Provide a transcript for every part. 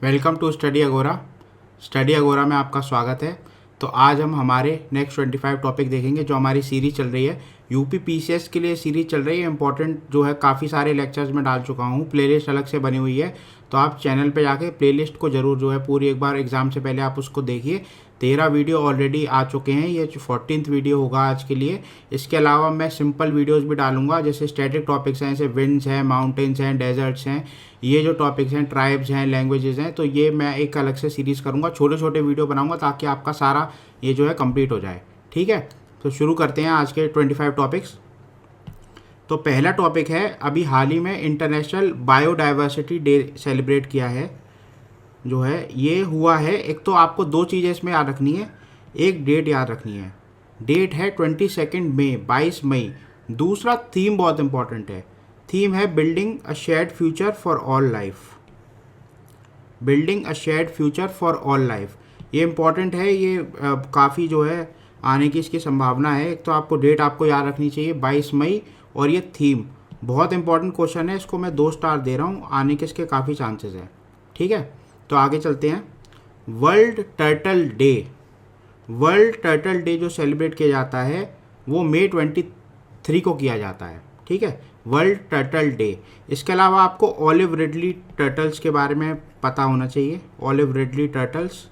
Welcome to study अगोरा। Study अगोरा में आपका स्वागत है। तो आज हम हमारे नेक्स्ट 25 टॉपिक देखेंगे जो हमारी सीरीज चल रही है यूपी पीसीएस के लिए सीरीज चल रही है। इंपॉर्टेंट जो है काफ़ी सारे लेक्चर्स में डाल चुका हूँ, प्लेलिस्ट अलग से बनी हुई है, तो आप चैनल पे जाके प्लेलिस्ट को ज़रूर जो है पूरी एक बार एग्ज़ाम से पहले आप उसको देखिए। 13 वीडियो ऑलरेडी आ चुके हैं, ये 14th वीडियो होगा आज के लिए। इसके अलावा मैं सिंपल वीडियोस भी डालूंगा, जैसे स्टैटिक टॉपिक्स हैं, जैसे विंड्स हैं, माउंटेन्स हैं, डेजर्ट्स हैं, ये जो टॉपिक्स हैं, ट्राइब्स हैं, लैंग्वेजेस हैं, तो ये मैं एक अलग से सीरीज़ करूँगा, छोटे छोटे वीडियो बनाऊँगा ताकि आपका सारा ये जो है कंप्लीट हो जाए। ठीक है, तो शुरू करते हैं आज के 25 टॉपिक्स। तो पहला टॉपिक है, अभी हाल ही में इंटरनेशनल बायोडाइवर्सिटी डे सेलिब्रेट किया है जो है, ये हुआ है। एक तो आपको दो चीज़ें इसमें याद रखनी है, एक डेट याद रखनी है, डेट है 22 मई, 22 मई। दूसरा थीम बहुत इंपॉर्टेंट है, थीम है building a shared future for all life. Building a shared future for all life, ये इंपॉर्टेंट है, ये काफ़ी जो है आने की इसकी संभावना है। एक तो आपको डेट आपको याद रखनी चाहिए 22 मई, और ये थीम बहुत इंपॉर्टेंट क्वेश्चन है, इसको मैं 2 स्टार दे रहा हूँ, आने के इसके काफ़ी चांसेस हैं। ठीक है, तो आगे चलते हैं। World turtle day, world turtle day जो सेलिब्रेट किया जाता है वो मई 23 को किया जाता है। ठीक है, वर्ल्ड टर्टल डे। इसके अलावा आपको ऑलिव रिडली टर्टल्स के बारे में पता होना चाहिए, ऑलिव रिडली टर्टल्स।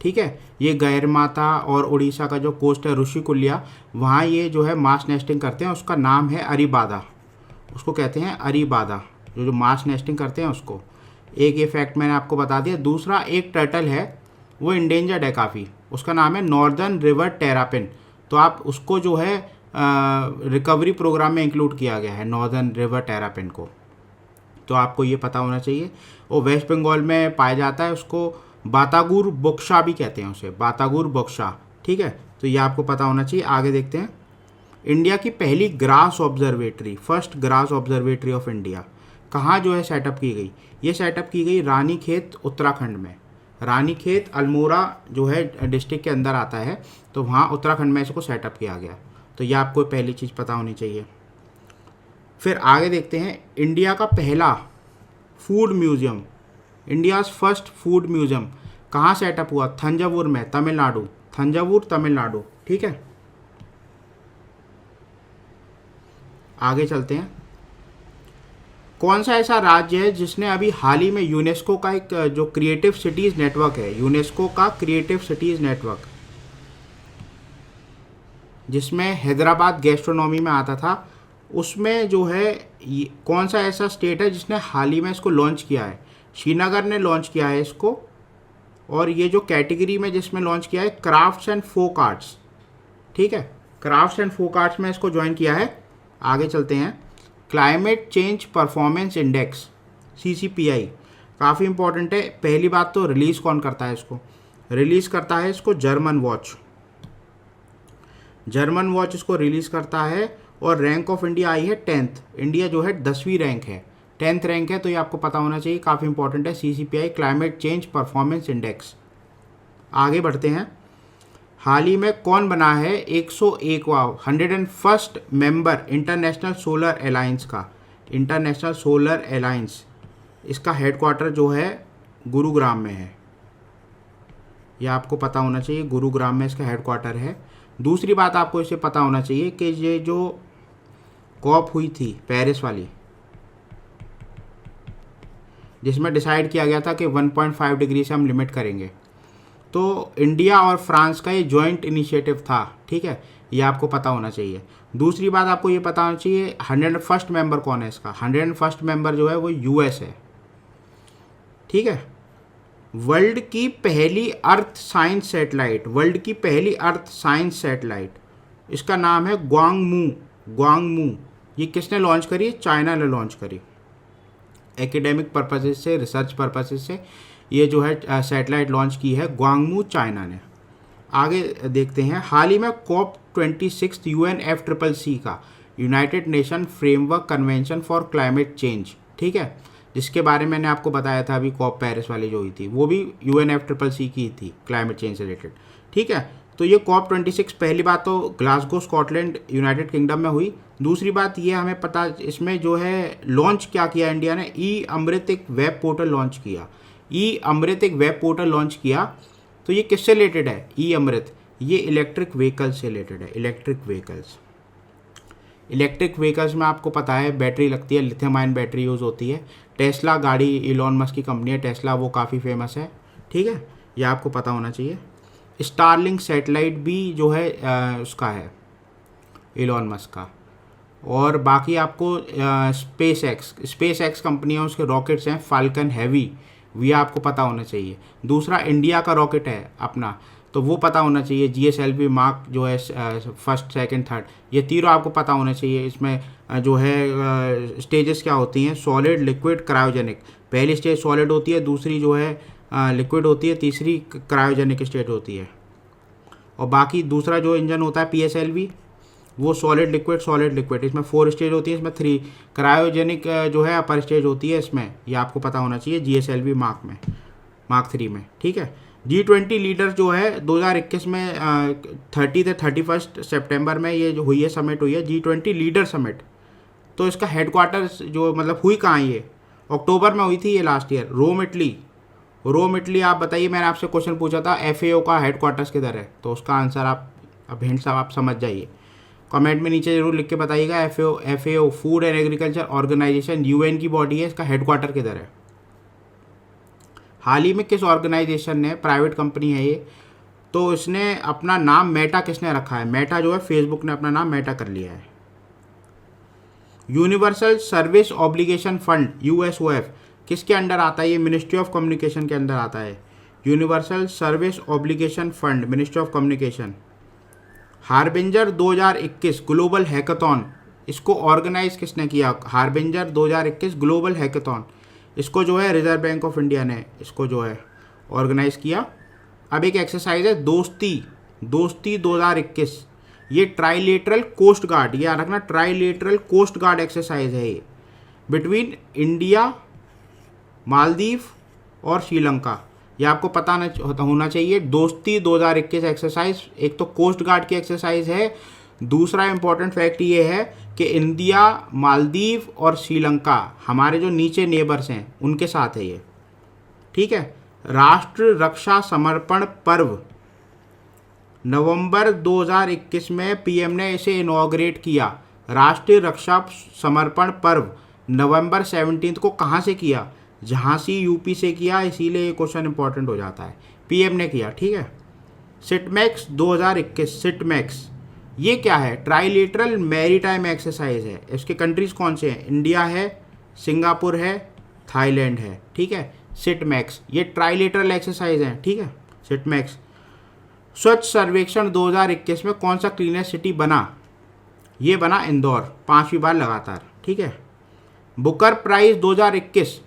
ठीक है, ये गैरमाता और उड़ीसा का जो कोस्ट है ऋषिकुल्या, वहाँ ये जो है मास नेस्टिंग करते हैं, उसका नाम है अरीबादा, उसको कहते हैं अरीबादा, जो मास नेस्टिंग करते हैं उसको। एक ये फैक्ट मैंने आपको बता दिया। दूसरा, एक टर्टल है वो इंडेंजर्ड है काफ़ी, उसका नाम है नॉर्दर्न रिवर टेरापिन, तो आप उसको जो है रिकवरी प्रोग्राम में इंक्लूड किया गया है, नॉर्दर्न रिवर टेरापिन को, तो आपको ये पता होना चाहिए। वो वेस्ट बंगाल में पाया जाता है, उसको बातागुर बोक्शा भी कहते हैं, उसे बातागुर बोक्शा। ठीक है, तो ये आपको पता होना चाहिए। आगे देखते हैं, इंडिया की पहली grass observatory, first grass observatory of India कहाँ जो है सेटअप की गई? ये सेटअप की गई रानीखेत उत्तराखंड में। रानीखेत अल्मोड़ा जो है डिस्ट्रिक्ट के अंदर आता है, तो वहाँ उत्तराखंड में इसको सेटअप किया गया, तो ये आपको पहली चीज़ पता होनी चाहिए। फिर आगे देखते हैं, इंडिया का पहला food museum, India's first food museum कहाँ सेटअप हुआ? थंजावुर में, तमिलनाडु, थंजावुर तमिलनाडु। ठीक है, आगे चलते हैं। कौन सा ऐसा राज्य है जिसने अभी हाल ही में यूनेस्को का एक जो क्रिएटिव सिटीज़ नेटवर्क है, यूनेस्को का क्रिएटिव सिटीज़ नेटवर्क, जिसमें हैदराबाद गैस्ट्रोनॉमी में आता था, उसमें जो है कौन सा ऐसा स्टेट है जिसने हाल ही में इसको लॉन्च किया है? श्रीनगर ने लॉन्च किया है इसको, और ये जो कैटेगरी में जिसमें लॉन्च किया है क्राफ्ट्स एंड फोक आर्ट्स। ठीक है, क्राफ्ट्स एंड फोक आर्ट्स में इसको ज्वाइन किया है। आगे चलते हैं, climate change performance index, CCPI, काफ़ी इंपॉर्टेंट है। पहली बात तो रिलीज़ कौन करता है इसको? रिलीज़ करता है इसको जर्मन वॉच, जर्मन वॉच इसको रिलीज़ करता है, और रैंक ऑफ इंडिया आई है 10th, इंडिया जो है 10वीं रैंक है, 10th रैंक है, तो ये आपको पता होना चाहिए, काफ़ी इंपॉर्टेंट है, CCPI climate change performance index. आगे बढ़ते हैं, हाल ही में कौन बना है 101वां 101st member international solar alliance का? इंटरनेशनल सोलर अलायंस, इसका हेडक्वार्टर जो है गुरुग्राम में है, यह आपको पता होना चाहिए, गुरुग्राम में इसका हेडक्वार्टर है। दूसरी बात आपको इसे पता होना चाहिए कि ये जो कॉप हुई थी पेरिस वाली, जिसमें डिसाइड किया गया था कि 1.5 डिग्री से हम लिमिट करेंगे, तो इंडिया और फ्रांस का ये जॉइंट इनिशिएटिव था। ठीक है, ये आपको पता होना चाहिए। दूसरी बात आपको ये पता होना चाहिए 101st मेंबर कौन है इसका? 101st मेंबर जो है वो US है। ठीक है, वर्ल्ड की पहली अर्थ साइंस सैटेलाइट, वर्ल्ड की पहली अर्थ साइंस सैटेलाइट, इसका नाम है ग्वांगमू, ग्वांगमू। ये किसने लॉन्च करी? चाइना ने लॉन्च करी, एकेडमिक पर्पसेस से, रिसर्च पर्पसेस से ये जो है सैटेलाइट लॉन्च की है ग्वांगमू, चाइना ने। आगे देखते हैं, हाल ही में COP26 UNFCCC का, United nation framework convention for climate change, ठीक है, जिसके बारे में मैंने आपको बताया था अभी, कॉप पेरिस वाली जो हुई थी वो भी UNFCCC की थी, क्लाइमेट चेंज से रिलेटेड। ठीक है, तो ये COP26 पहली बात तो ग्लासगो स्कॉटलैंड यूनाइटेड किंगडम में हुई। दूसरी बात ये हमें पता, इसमें जो है लॉन्च क्या किया इंडिया ने, ई अमृत एक वेब पोर्टल लॉन्च किया। ई अमृत एक वेब पोर्टल लॉन्च किया। तो ये किससे रिलेटेड है ई अमृत? ये इलेक्ट्रिक व्हीकल्स से रिलेटेड है। इलेक्ट्रिक व्हीकल्स में आपको पता है बैटरी लगती है, लिथियम आयन बैटरी यूज़ होती है। टेस्ला गाड़ी इलॉन मस्क की कंपनी है टेस्ला, वो काफ़ी फेमस है, ठीक है, ये आपको पता होना चाहिए। स्टारलिंक सैटेलाइट भी जो है उसका है इलॉन मस्क का। और बाकी आपको स्पेस एक्स कंपनी है, उसके रॉकेट्स हैं फाल्कन हैवी, ये आपको पता होना चाहिए। दूसरा इंडिया का रॉकेट है अपना, तो वो पता होना चाहिए। GSLV मार्क जो है फर्स्ट सेकंड थर्ड, ये तीनों आपको पता होना चाहिए। इसमें जो है स्टेजेस क्या होती हैं, सॉलिड लिक्विड क्रायोजेनिक। पहली स्टेज सॉलिड होती है, दूसरी जो है लिक्विड होती है, तीसरी क्रायोजेनिक स्टेज होती है। और बाकी दूसरा जो इंजन होता है PSLV, वो सॉलिड लिक्विड, इसमें 4 स्टेज होती है, इसमें 3 क्रायोजेनिक जो है अपर स्टेज होती है इसमें, ये आपको पता होना चाहिए GSLV मार्क 3 में, ठीक है। G20 लीडर जो है 2021 में 30 से 31 सितंबर में ये जो हुई है समिट हुई है G20 लीडर समिट। तो इसका हेडक्वार्टर्स जो मतलब हुई कहाँ, ये अक्टूबर में हुई थी ये लास्ट ईयर, रोम इटली। आप बताइए, मैंने आपसे क्वेश्चन पूछा था FAO का हेडक्वार्टर्स किधर है, तो उसका आंसर अब हिंट साहब आप समझ जाइए। कमेंट में नीचे जरूर लिख के बताइएगा। FAO food and agriculture organization UN की बॉडी है, इसका हेडक्वार्टर किधर है। हाल ही में किस ऑर्गेनाइजेशन ने, प्राइवेट कंपनी है ये, तो इसने अपना नाम मेटा किसने रखा है? मेटा जो है फेसबुक ने अपना नाम मेटा कर लिया है। Universal service obligation fund USOF किसके अंडर आता है? ये मिनिस्ट्री ऑफ कम्युनिकेशन के अंदर आता है। Universal service obligation fund, ministry of communication. Harbinger 2021 global hackathon, इसको ऑर्गेनाइज किसने किया? हार्बिंजर 2021 ग्लोबल हैकाथॉन, इसको जो है रिजर्व बैंक ऑफ इंडिया ने इसको जो है ऑर्गेनाइज किया। अब एक एक्सरसाइज है दोस्ती 2021, ये ट्राइलेटरल कोस्ट गार्ड, ये याद रखना, ट्राइलेटरल कोस्ट गार्ड एक्सरसाइज है ये, बिटवीन इंडिया, मालदीव और श्रीलंका। ये आपको पता होना चाहिए। दोस्ती 2021 एक्सरसाइज एक तो कोस्ट गार्ड की एक्सरसाइज है, दूसरा इंपॉर्टेंट फैक्ट ये है कि इंडिया, मालदीव और श्रीलंका हमारे जो नीचे नेबर्स हैं उनके साथ है ये, ठीक है। राष्ट्र रक्षा समर्पण पर्व नवंबर 2021 में PM ने इसे इनॉग्रेट किया। राष्ट्रीय रक्षा समर्पण पर्व नवंबर 17 को कहाँ से किया? झांसी UP से किया, इसीलिए ये क्वेश्चन इंपॉर्टेंट हो जाता है। PM ने किया, ठीक है। सिटमैक्स 2021, सिटमैक्स ये क्या है? ट्राइलेटरल मैरीटाइम एक्सरसाइज है। इसके कंट्रीज कौन से हैं? इंडिया है, सिंगापुर है, थाईलैंड है, ठीक है। सिटमैक्स ये ट्राइलेटरल एक्सरसाइज है, ठीक है, सिटमैक्स। स्वच्छ सर्वेक्षण 2021 में कौन सा क्लीनेस्ट सिटी बना? ये बना इंदौर, 5वीं बार लगातार, ठीक है। बुकर प्राइज 2021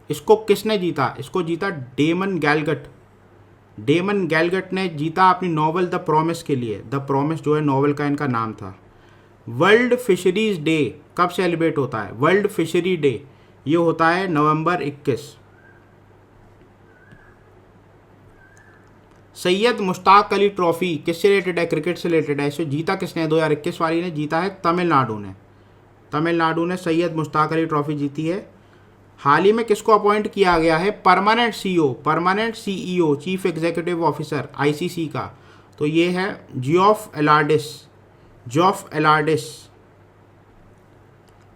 इसको किसने जीता? इसको जीता डेमन गैलगट ने जीता अपनी नॉवल द प्रॉमिस के लिए। द प्रॉमिस जो है नॉवल का इनका नाम था। वर्ल्ड फिशरीज डे कब सेलिब्रेट होता है? वर्ल्ड फिशरी डे ये होता है नवंबर 21। सैयद मुश्ताक अली ट्रॉफी किससे रिलेटेड है? क्रिकेट से रिलेटेड है। इसे जीता किसने? 2021 वाली ने जीता है तमिलनाडु ने सैयद मुश्ताक अली ट्रॉफी जीती है। हाल ही में किसको अपॉइंट किया गया है permanent CEO chief executive officer ICC का? तो ये है जियोफ एलार्डिस।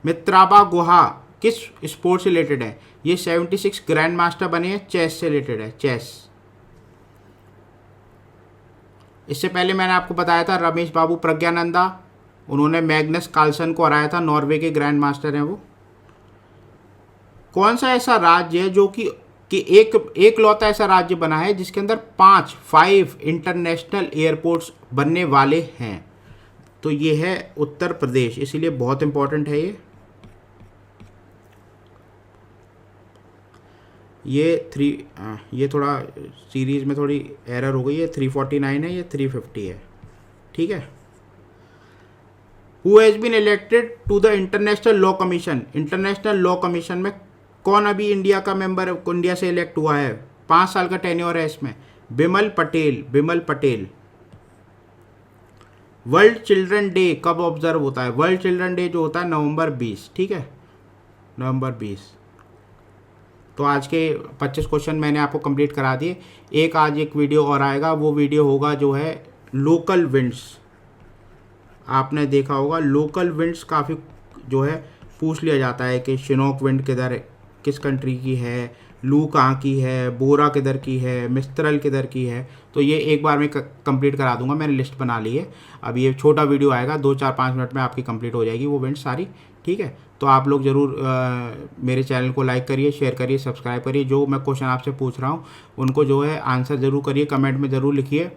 मित्राबा गुहा किस स्पोर्ट से रिलेटेड है? ये 76 ग्रैंड मास्टर बने हैं, चेस से रिलेटेड है, चेस। इससे पहले मैंने आपको बताया था रमेश बाबू प्रज्ञानंदा, उन्होंने मैग्नस कार्लसन को हराया था, नॉर्वे के ग्रैंड मास्टर हैं वो। कौन सा ऐसा राज्य है जो कि एक लौता ऐसा राज्य बना है जिसके अंदर 5 इंटरनेशनल एयरपोर्ट्स बनने वाले हैं? तो ये है उत्तर प्रदेश, इसीलिए बहुत इंपॉर्टेंट है ये थोड़ा सीरीज में थोड़ी एरर हो गई है, 349 है, ये 350 है, ठीक है। Who has been elected to the international law commission? International law commission में कौन अभी इंडिया का मेंबर, इंडिया से इलेक्ट हुआ है? 5 साल का टेन्योर है इसमें, Bimal Patel. World children day कब ऑब्जर्व होता है? वर्ल्ड चिल्ड्रन डे जो होता है नवंबर 20, ठीक है, नवंबर 20। तो आज के 25 क्वेश्चन मैंने आपको कंप्लीट करा दिए। आज एक वीडियो और आएगा, वो वीडियो होगा जो है लोकल विंड्स। आपने देखा होगा लोकल विंड्स काफ़ी जो है पूछ लिया जाता है कि शिनोक विंड किधर, किस कंट्री की है, लू कहाँ की है, बोरा किधर की है, मिस्त्रल किधर की है। तो ये एक बार मैं कंप्लीट करा दूंगा, मैंने लिस्ट बना ली है। अब ये छोटा वीडियो आएगा, 2-4-5 मिनट में आपकी कंप्लीट हो जाएगी वो विंड सारी, ठीक है। तो आप लोग ज़रूर मेरे चैनल को लाइक करिए, शेयर करिए, सब्सक्राइब करिए। जो मैं क्वेश्चन आपसे पूछ रहा हूँ उनको जो है आंसर ज़रूर करिए, कमेंट में ज़रूर लिखिए।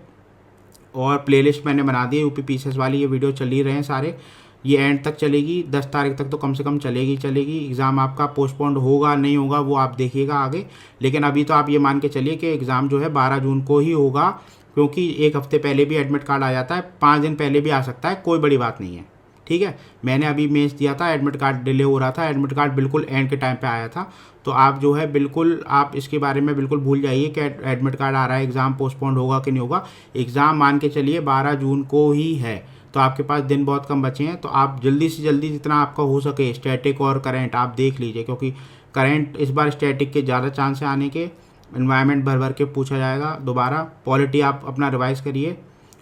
और प्लेलिस्ट मैंने बना दी है यूपी पीसीएस वाली, ये वीडियो चल ही रहे हैं सारे, ये एंड तक चलेगी, 10 तारीख तक तो कम से कम चलेगी। एग्ज़ाम आपका पोस्टपोन्ड होगा नहीं होगा वो आप देखिएगा आगे, लेकिन अभी तो आप ये मान के चलिए कि एग्ज़ाम जो है 12 जून को ही होगा, क्योंकि एक हफ्ते पहले भी एडमिट कार्ड आ जाता है, 5 दिन पहले भी आ सकता है, कोई बड़ी बात नहीं है, ठीक है। मैंने अभी मेंस दिया था, एडमिट कार्ड डिले हो रहा था, एडमिट कार्ड बिल्कुल एंड के टाइम पे आया था। तो आप जो है बिल्कुल आप इसके बारे में बिल्कुल भूल जाइए कि एडमिट कार्ड आ रहा है, एग्ज़ाम पोस्टपोन्ड होगा कि नहीं होगा। एग्ज़ाम मान के चलिए 12 जून को ही है, तो आपके पास दिन बहुत कम बचे हैं। तो आप जल्दी से जल्दी जितना आपका हो सके स्टैटिक और करंट आप देख लीजिए, क्योंकि करंट इस बार स्टैटिक के ज़्यादा चांस है आने के, एनवायरनमेंट भर भर के पूछा जाएगा दोबारा। पॉलिटी आप अपना रिवाइज करिए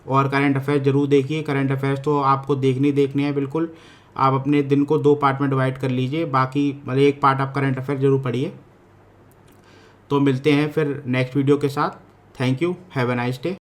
और करंट अफेयर्स ज़रूर देखिए। करंट अफेयर्स तो आपको देखने हैं बिल्कुल। आप अपने दिन को 2 पार्ट में डिवाइड कर लीजिए, बाकी मतलब एक पार्ट आप करंट अफेयर ज़रूर पढ़िए। तो मिलते हैं फिर नेक्स्ट वीडियो के साथ। Thank you, have a nice day.